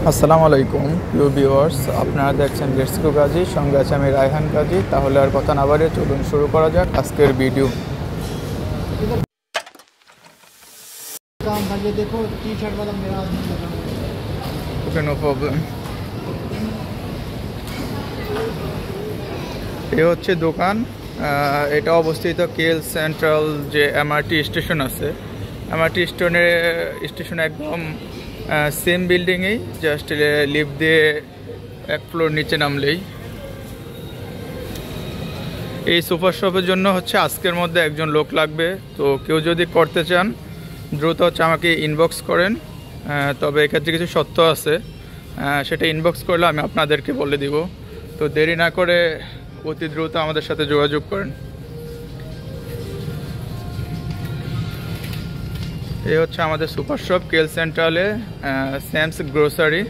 আসসালামু আলাইকুম প্রিয় ভিউয়ার্স, আপনারা দেখছেন গেটসকো গাজী, সঙ্গে আছে আমি রায়হান গাজী। তাহলে আর কথা না বাড়িয়ে চলুন শুরু করা যাক আজকের ভিডিও। ওকে, নো প্রবলেম। এ হচ্ছে দোকান। এটা অবস্থিত কেএল সেন্ট্রাল যে এমআরটি স্টেশন আছে, এমআরটি স্টেশনে একদম সেম বিল্ডিংয়েই, জাস্ট লিফট দিয়ে এক ফ্লোর নিচে নামলেই। এই সুপার শপের জন্য হচ্ছে আজকের মধ্যে একজন লোক লাগবে। তো কেউ যদি করতে চান দ্রুত হচ্ছে আমাকে ইনবক্স করেন। তবে এক্ষেত্রে কিছু সত্য আছে, সেটা ইনবক্স করলে আমি আপনাদেরকে বলে দিব। তো দেরি না করে অতি দ্রুত আমাদের সাথে যোগাযোগ করেন। এই হচ্ছে আমাদের সুপার শপ কেএল সেন্ট্রালে, স্যামস গ্রোসারি।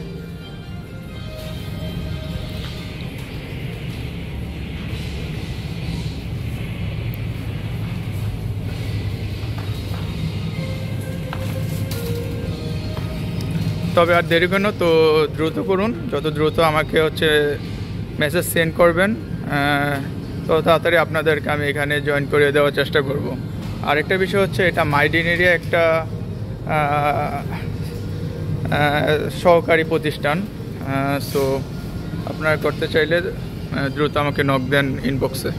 তবে আর দেরি কেন, তো দ্রুত করুন। যত দ্রুত আমাকে হচ্ছে মেসেজ সেন্ড করবেন, তত তাড়াতাড়ি আপনাদেরকে আমি এখানে জয়েন করে দেওয়ার চেষ্টা করব। আরেকটা বিষয় হচ্ছে, এটা মাইডিনেরই একটা সহকারী প্রতিষ্ঠান। সো আপনারা করতে চাইলে দ্রুত আমাকে নক দেন ইনবক্সে।